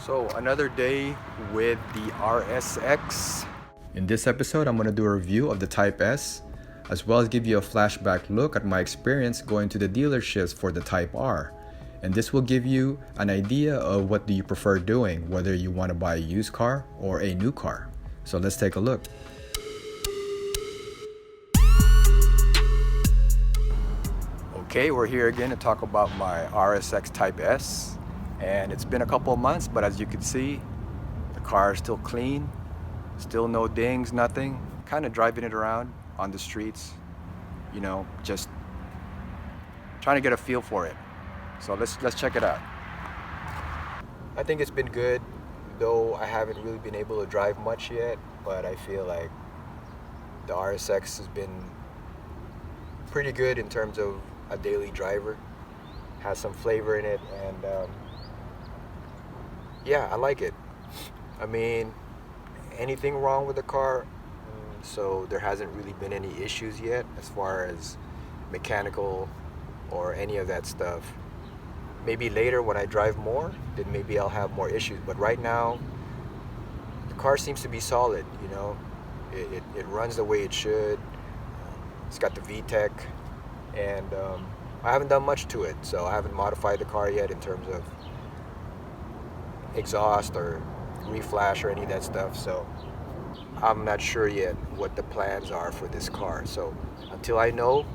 So another day with the RSX. In this episode, I'm going to do a review of the Type S, as well as give you a flashback look at my experience going to the dealerships for the Type R. And this will give you an idea of what do you prefer doing, whether you want to buy a used car or a new car. So let's take a look. Okay, we're here again to talk about my RSX Type S. And it's been a couple of months, but as you can see, the car is still clean, still no dings, nothing. Kind of driving it around on the streets, you know, just trying to get a feel for it. So let's check it out. I think it's been good, though I haven't really been able to drive much yet, but I feel like the RSX has been pretty good in terms of a daily driver. Has some flavor in it, and yeah, I like it. I mean, anything wrong with the car? So there hasn't really been any issues yet as far as mechanical or any of that stuff. Maybe later when I drive more, then maybe I'll have more issues. But right now, the car seems to be solid, you know. It runs the way it should. It's got the VTEC, and I haven't done much to it, so I haven't modified the car yet in terms of exhaust or reflash or any of that stuff. So I'm not sure yet what the plans are for this car. So until I know,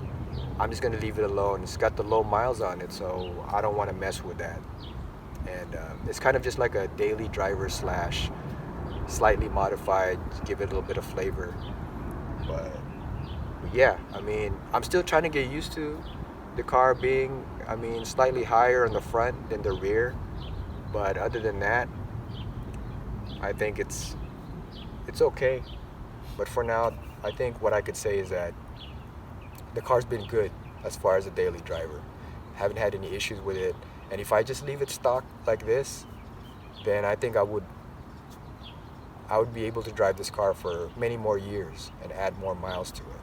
I'm just going to leave it alone. It's got the low miles on it, so I don't want to mess with that. And it's kind of just like a daily driver slash slightly modified to give it a little bit of flavor. But yeah, I mean, I'm still trying to get used to the car being, I mean, slightly higher on the front than the rear. But other than that, I think it's okay. But for now, I think what I could say is that the car's been good as far as a daily driver. Haven't had any issues with it. And if I just leave it stock like this, then I think I would be able to drive this car for many more years and add more miles to it.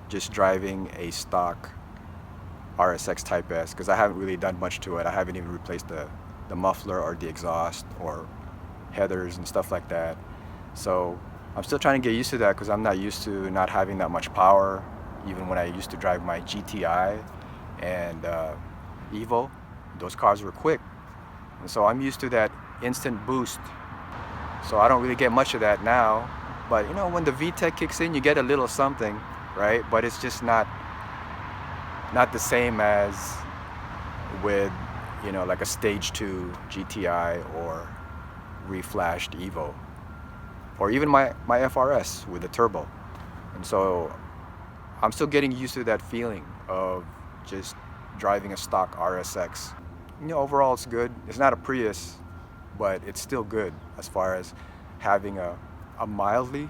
Just driving a stock RSX Type S, because I haven't really done much to it. I haven't even replaced the muffler or the exhaust or headers and stuff like that. So I'm still trying to get used to that, because I'm not used to not having that much power. Even when I used to drive my GTI and Evo, those cars were quick. And so I'm used to that instant boost. So I don't really get much of that now. But you know, when the VTEC kicks in, you get a little something, right? But it's just not the same as with, you know, like a stage 2 GTI or reflashed Evo, or even my FRS with the turbo. And so I'm still getting used to that feeling of just driving a stock RSX. You know, overall it's good. It's not a Prius, but it's still good as far as having a mildly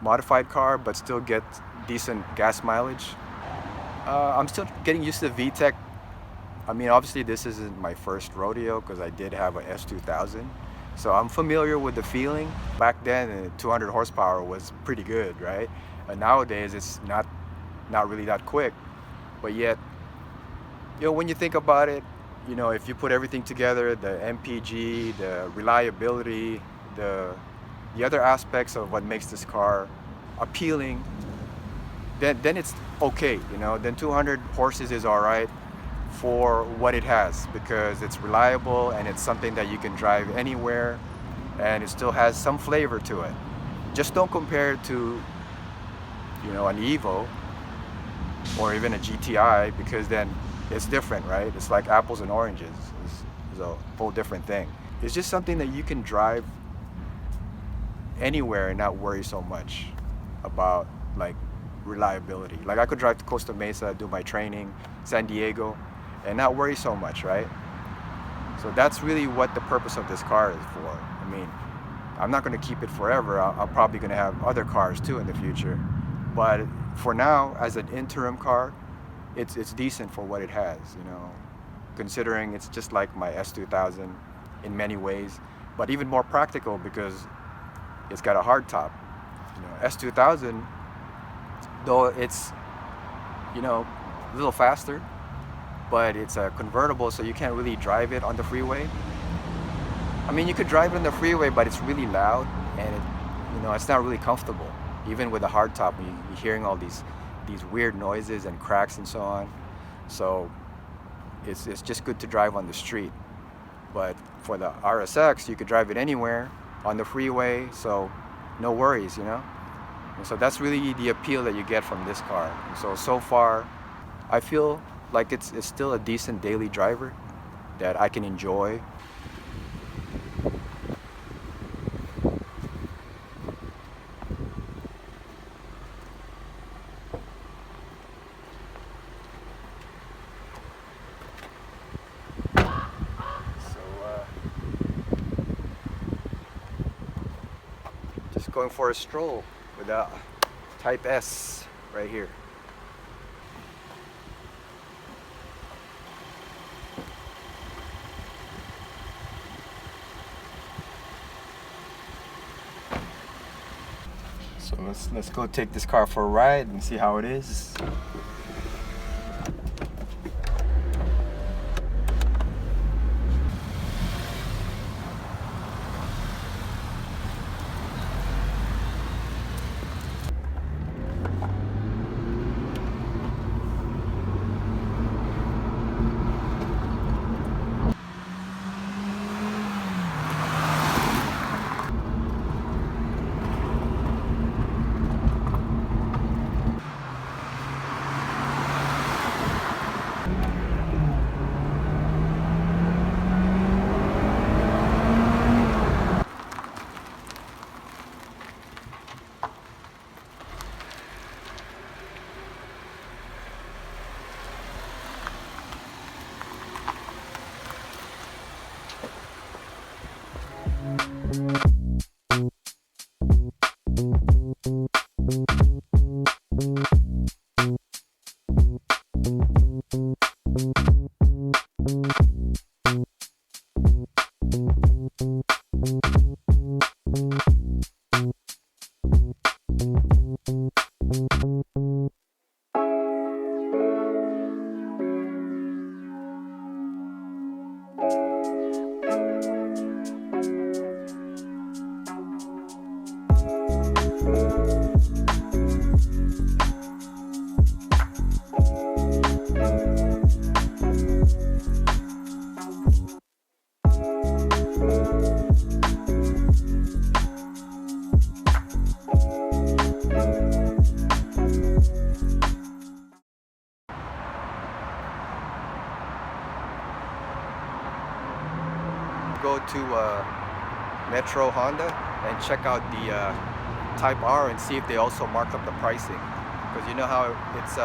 modified car but still get decent gas mileage. I'm still getting used to the VTEC. I mean, obviously this isn't my first rodeo, because I did have a S2000. So I'm familiar with the feeling. Back then, 200 horsepower was pretty good, right? And nowadays, it's not really that quick. But yet, you know, when you think about it, you know, if you put everything together, the MPG, the reliability, the other aspects of what makes this car appealing, then it's okay, you know. Then 200 horses is all right for what it has, because it's reliable and it's something that you can drive anywhere, and it still has some flavor to it. Just don't compare it to, you know, an Evo or even a GTI, because then it's different, right? It's like apples and oranges. It's a whole different thing. It's just something that you can drive anywhere and not worry so much about like reliability. Like I could drive to Costa Mesa, do my training, San Diego, and not worry so much, right? So that's really what the purpose of this car is for. I mean, I'm not going to keep it forever. I'm probably going to have other cars too in the future. But for now, as an interim car, it's decent for what it has, you know, considering it's just like my S2000 in many ways, but even more practical because it's got a hard top. You know, S2000, though it's, you know, a little faster, but it's a convertible, so you can't really drive it on the freeway. I mean, you could drive it on the freeway, but it's really loud, and it's not really comfortable. Even with a hardtop, you're hearing all these weird noises and cracks and so on. So it's just good to drive on the street. But for the RSX, you could drive it anywhere on the freeway, so no worries, And so that's really the appeal that you get from this car. And so far, I feel like it's still a decent daily driver that I can enjoy. Just going for a stroll with a Type S right here. So let's go take this car for a ride and see how it is. Go to Metro Honda and check out the Type R and see if they also marked up the pricing, because you know how it's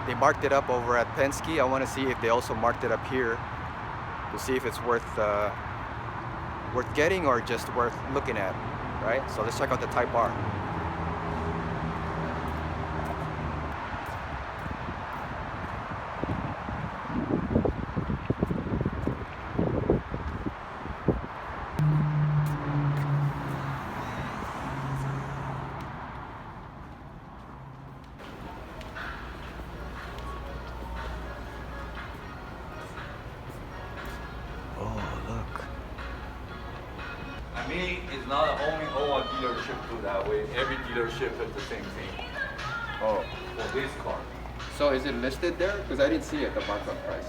they marked it up over at Penske. I want to see if they also marked it up here to see if it's worth getting or just worth looking at, right? So let's check out the Type R. I mean, it's not only all dealership do that way. Every dealership has the same thing. Oh, For this car. so is it listed there? Because I didn't see it, the markup price.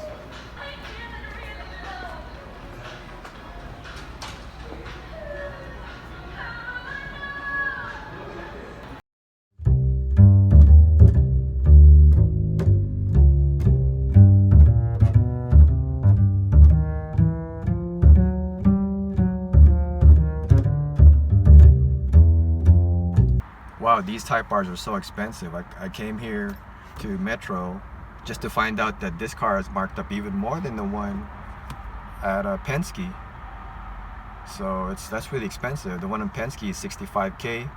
Wow, these Type Rs are so expensive. I came here to Metro just to find out that this car is marked up even more than the one at Penske. So that's really expensive. The one in Penske is $65K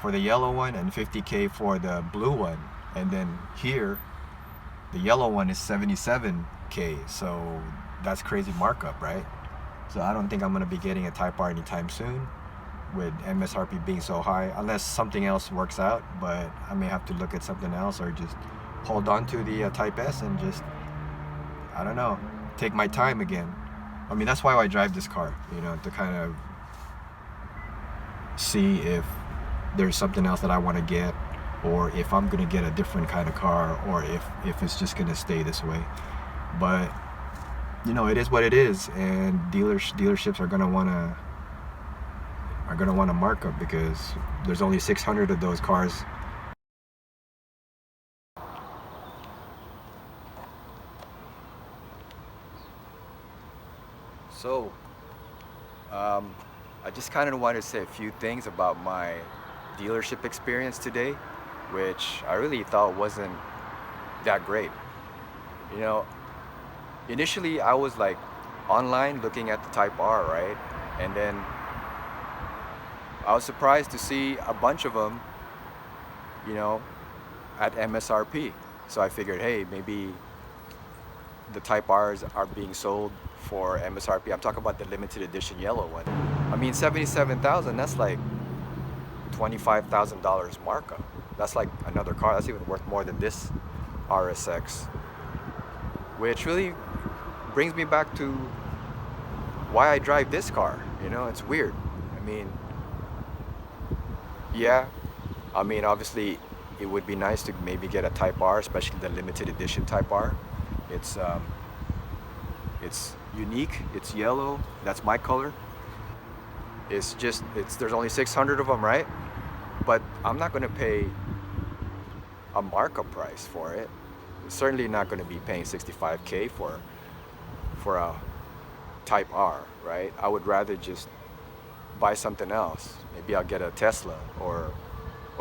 for the yellow one and $50K for the blue one. And then here, the yellow one is $77K. So that's crazy markup, right? So I don't think I'm gonna be getting a Type R anytime soon, with MSRP being so high, unless something else works out. But I may have to look at something else or just hold on to the Type S and just I don't know, take my time again. I mean, that's why I drive this car, you know, to kind of see if there's something else that I want to get, or if I'm gonna get a different kind of car, or if it's just gonna stay this way. But you know, it is what it is, and dealerships are gonna wanna mark up because there's only 600 of those cars. So, I just kind of wanted to say a few things about my dealership experience today, which I really thought wasn't that great. You know, initially I was like online looking at the Type R, right? And then I was surprised to see a bunch of them, you know, at MSRP. So I figured, hey, maybe the Type R's are being sold for MSRP. I'm talking about the limited edition yellow one. I mean, 77,000, that's like $25,000 markup. That's like another car. That's even worth more than this RSX, which really brings me back to why I drive this car. You know, it's weird. I mean, yeah, I mean, obviously it would be nice to maybe get a Type R, especially the limited edition Type R. It's unique, it's yellow, that's my color. There's only 600 of them, right? But I'm not gonna pay a markup price for it. Certainly not gonna be paying 65K for a Type R, right? I would rather just buy something else. Maybe I'll get a Tesla or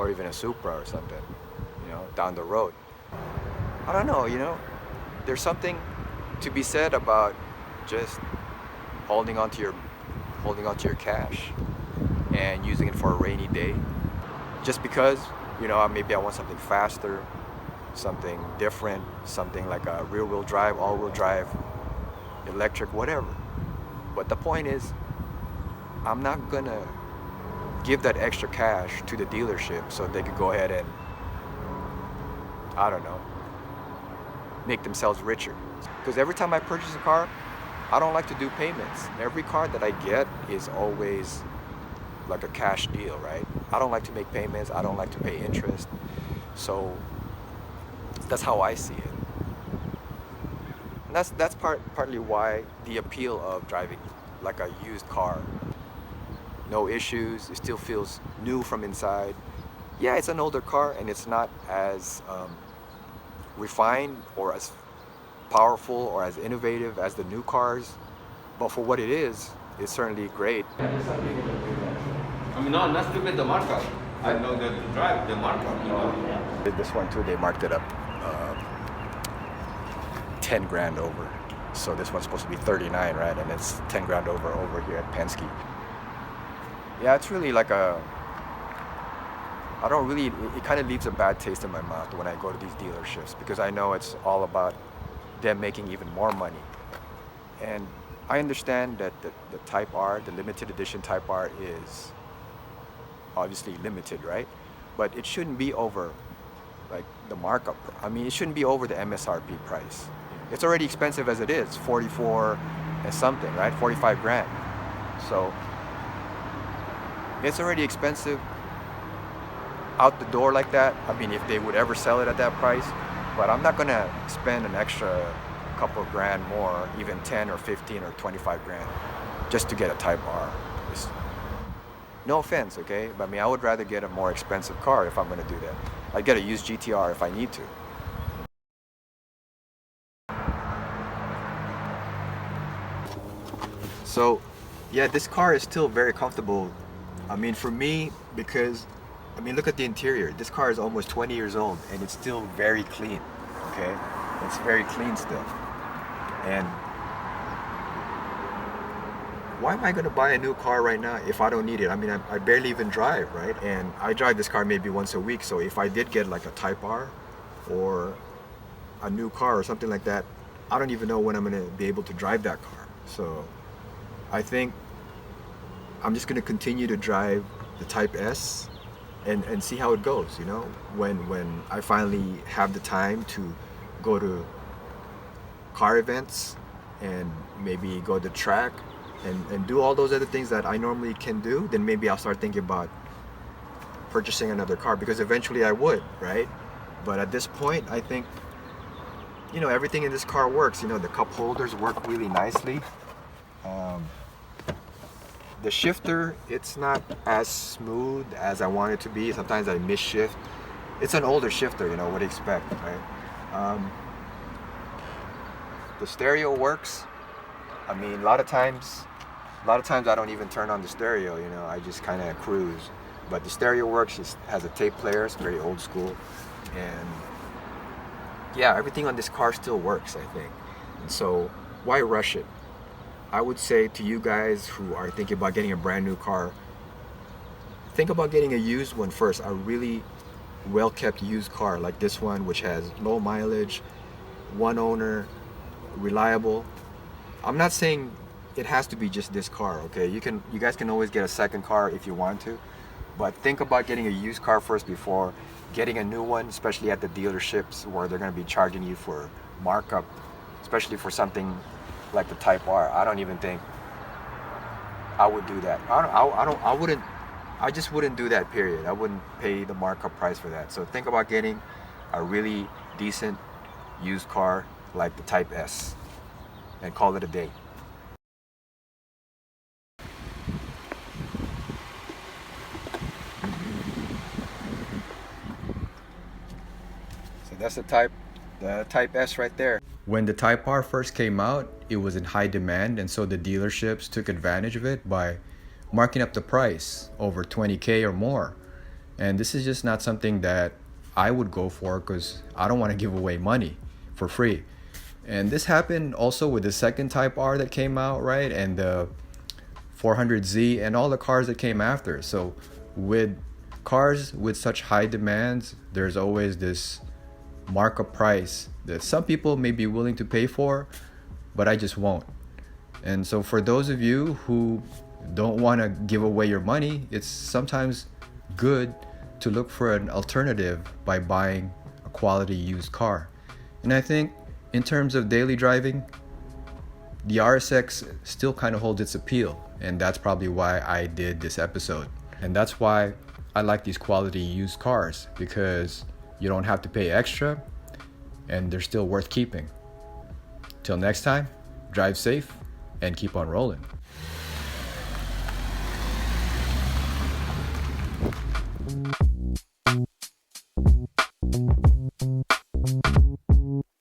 even a Supra or something, you know, down the road. I don't know, you know, there's something to be said about just holding on to your cash and using it for a rainy day. Just because, you know, maybe I want something faster, something different, something like a rear-wheel drive, all-wheel drive, electric, whatever. But the point is, I'm not gonna give that extra cash to the dealership so they could go ahead and, I don't know, make themselves richer. Because every time I purchase a car, I don't like to do payments. Every car that I get is always like a cash deal, right? I don't like to make payments. I don't like to pay interest. So that's how I see it. And that's partly why the appeal of driving like a used car. No issues. It still feels new from inside. Yeah, it's an older car and it's not as refined or as powerful or as innovative as the new cars, but for what it is, it's certainly great. I mean, no, not to get the markup. I know that to drive the markup, you know. This one too, they marked it up 10 grand over. So this one's supposed to be 39, right? And it's 10 grand over here at Penske. Yeah, it's really like it kind of leaves a bad taste in my mouth when I go to these dealerships because I know it's all about them making even more money. And I understand that the Type R, the limited edition Type R is obviously limited, right? But it shouldn't be over like the markup. I mean, it shouldn't be over the MSRP price. It's already expensive as it is, 44 and something, right? 45 grand. So it's already expensive out the door like that. I mean, if they would ever sell it at that price, but I'm not gonna spend an extra couple of grand more, even 10 or 15 or 25 grand, just to get a Type R. No offense, okay? But I mean, I would rather get a more expensive car if I'm gonna do that. I'd get a used GTR if I need to. So, yeah, this car is still very comfortable. I mean, for me, because, I mean, look at the interior. This car is almost 20 years old and it's still very clean, okay? It's very clean still. And why am I gonna buy a new car right now if I don't need it? I mean, I barely even drive, right? And I drive this car maybe once a week. So if I did get like a Type R or a new car or something like that, I don't even know when I'm gonna be able to drive that car. So I think I'm just gonna continue to drive the Type S and see how it goes, you know? When I finally have the time to go to car events and maybe go to the track and do all those other things that I normally can do, then maybe I'll start thinking about purchasing another car, because eventually I would, right? But at this point, I think, you know, everything in this car works. You know, the cup holders work really nicely. The shifter, it's not as smooth as I want it to be. Sometimes I miss shift. It's an older shifter, you know, what do you expect, right? The stereo works. I mean, a lot of times I don't even turn on the stereo, you know, I just kind of cruise. But the stereo works. It has a tape player. It's very old school. And yeah, everything on this car still works, I think. And so why rush it? I would say to you guys who are thinking about getting a brand new car, think about getting a used one first. A really well-kept used car like this one, which has low mileage, one owner, reliable. I'm not saying it has to be just this car, okay? You guys can always get a second car if you want to, but think about getting a used car first before getting a new one, especially at the dealerships where they're going to be charging you for markup, especially for something like the Type R. I don't even think I would do that. I just wouldn't do that, period. I wouldn't pay the markup price for that. So think about getting a really decent used car like the Type S and call it a day. So that's the Type S right there. When the Type R first came out, it was in high demand, and so the dealerships took advantage of it by marking up the price over 20K or more. And this is just not something that I would go for, because I don't want to give away money for free. And this happened also with the second Type R that came out, right? And the 400Z and all the cars that came after. So with cars with such high demands, there's always this markup price that some people may be willing to pay for, but I just won't. And so for those of you who don't want to give away your money, it's sometimes good to look for an alternative by buying a quality used car. And I think in terms of daily driving, the RSX still kind of holds its appeal, and that's probably why I did this episode. And that's why I like these quality used cars, because you don't have to pay extra and they're still worth keeping. Till next time, drive safe and keep on rolling.